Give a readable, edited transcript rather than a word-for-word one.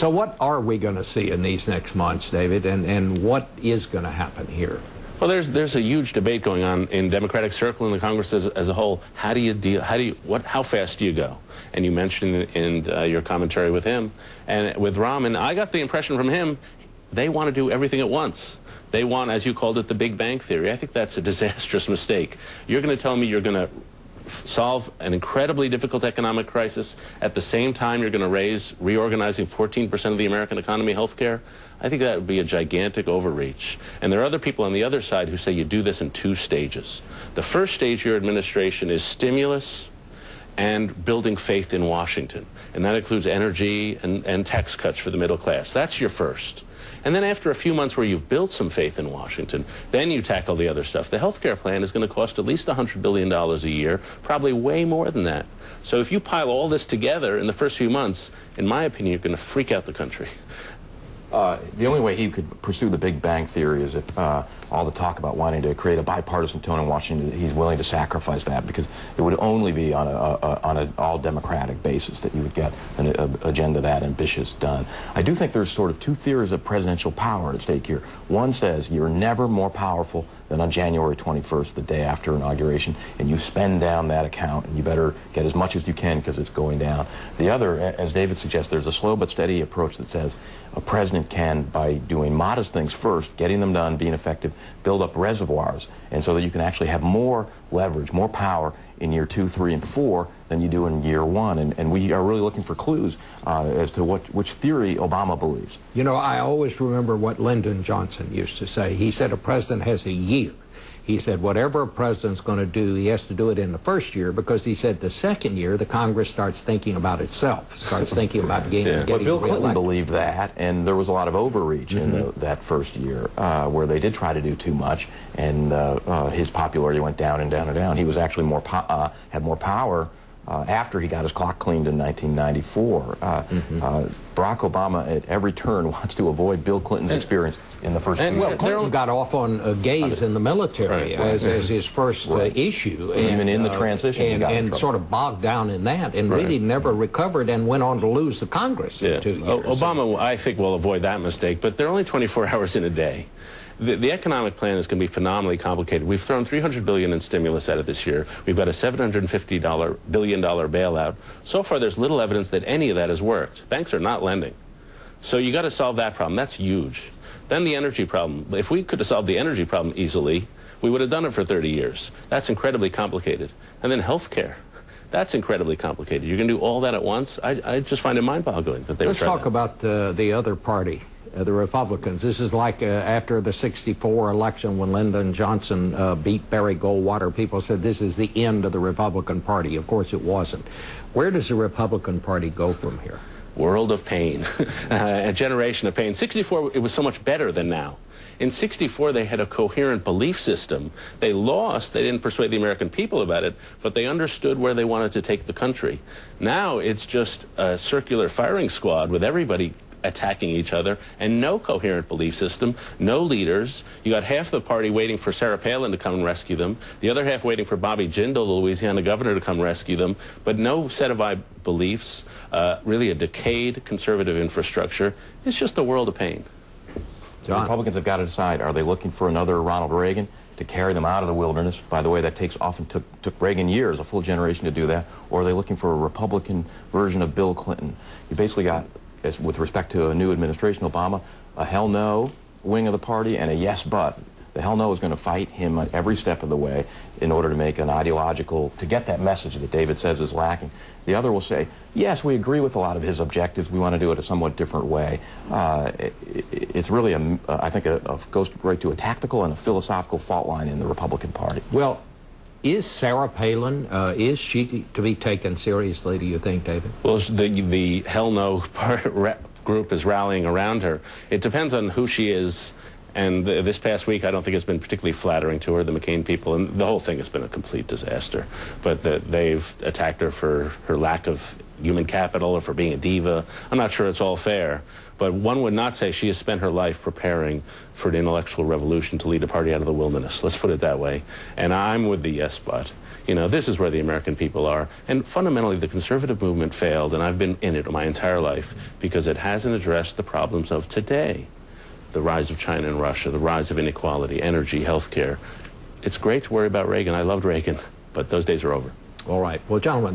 So what are we going to see in these next months, David, and what is going to happen here? Well, there's a huge debate going on in Democratic circle and the Congress as a whole. How do you deal? How fast do you go? And you mentioned in your commentary with him and with Rahm, and I got the impression from him, they want to do everything at once. They want, as you called it, the Big Bang Theory. I think that's a disastrous mistake. You're going to tell me you're going to solve an incredibly difficult economic crisis. At the same time, you're going to reorganizing 14% of the American economy, healthcare. I think that would be a gigantic overreach. And there are other people on the other side who say you do this in 2 stages. The first stage of your administration is stimulus and building faith in Washington. And that includes energy and tax cuts for the middle class. That's your first. And then after a few months where you've built some faith in Washington, then you tackle the other stuff. The health care plan is going to cost at least $100 billion a year, probably way more than that. So if you pile all this together in the first few months, in my opinion, you're going to freak out the country. The only way he could pursue the Big Bang Theory is if all the talk about wanting to create a bipartisan tone in Washington, he's willing to sacrifice that, because it would only be on an all-democratic basis that you would get an agenda that ambitious done. I do think there's sort of 2 theories of presidential power at stake here. One says you're never more powerful than on January 21st, the day after inauguration, and you spend down that account, and you better get as much as you can because it's going down. The other, as David suggests, there's a slow but steady approach that says a president can, by doing modest things first, getting them done, being effective, build up reservoirs, and so that you can actually have more leverage, more power in year 2, 3, and 4 than you do in year 1. And we are really looking for clues as to which theory Obama believes. You know, I always remember what Lyndon Johnson used to say. He said a president has a year. He said whatever a president's going to do, he has to do it in the first year, because he said the second year the Congress starts thinking about itself, starts thinking about getting But Bill Clinton reelected. believed that, and there was a lot of overreach in that first year where they did try to do too much, and his popularity went down and down and down. He was actually had more power after he got his clock cleaned in 1994. Barack Obama at every turn wants to avoid Bill Clinton's experience in the first year. Well, Clinton got off on gays in the military as his first issue. And, even in the transition, he got in trouble. Sort of bogged down in that, and really never recovered, and went on to lose the Congress in 2 years. Obama, I think, will avoid that mistake, but there are only 24 hours in a day. The economic plan is going to be phenomenally complicated. We've thrown $300 billion in stimulus at it this year. We've got a $750 billion bailout. So far, there's little evidence that any of that has worked. Banks are not lending. So you got to solve that problem. That's huge. Then the energy problem. If we could have solved the energy problem easily, we would have done it for 30 years. That's incredibly complicated. And then health care. That's incredibly complicated. You're going to do all that at once? I just find it mind-boggling that they would try that. Let's talk about the other party. The Republicans. This is like after the '64 election when Lyndon Johnson beat Barry Goldwater. People said this is the end of the Republican Party. Of course, it wasn't. Where does the Republican Party go from here? World of pain. A generation of pain. '64, it was so much better than now. In '64, they had a coherent belief system. They lost. They didn't persuade the American people about it, but they understood where they wanted to take the country. Now it's just a circular firing squad with everybody attacking each other, and no coherent belief system, no leaders. You got half the party waiting for Sarah Palin to come and rescue them, the other half waiting for Bobby Jindal, the Louisiana governor, to come rescue them, but no set of beliefs, really a decayed conservative infrastructure. It's just a world of pain. The Republicans have got to decide, are they looking for another Ronald Reagan to carry them out of the wilderness? By the way, that often took Reagan years, a full generation to do that. Or are they looking for a Republican version of Bill Clinton? You basically got, as with respect to a new administration, Obama, a hell no wing of the party and a yes but. The hell no is going to fight him at every step of the way in order to make an ideological, to get that message that David says is lacking. The other will say, yes, we agree with a lot of his objectives. We want to do it a somewhat different way. It's really, I think, goes right to a tactical and a philosophical fault line in the Republican Party. Well, is Sarah Palin, is she to be taken seriously, do you think, David? Well, the hell no group is rallying around her. It depends on who she is. And this past week, I don't think it's been particularly flattering to her, the McCain people, and the whole thing has been a complete disaster. But they've attacked her for her lack of human capital or for being a diva. I'm not sure it's all fair. But one would not say she has spent her life preparing for an intellectual revolution to lead a party out of the wilderness. Let's put it that way. And I'm with the yes but. You know, this is where the American people are. And fundamentally, the conservative movement failed, and I've been in it my entire life, because it hasn't addressed the problems of today. The rise of China and Russia, the rise of inequality, energy, healthcare. It's great to worry about Reagan. I loved Reagan, but those days are over. All right. Well, gentlemen,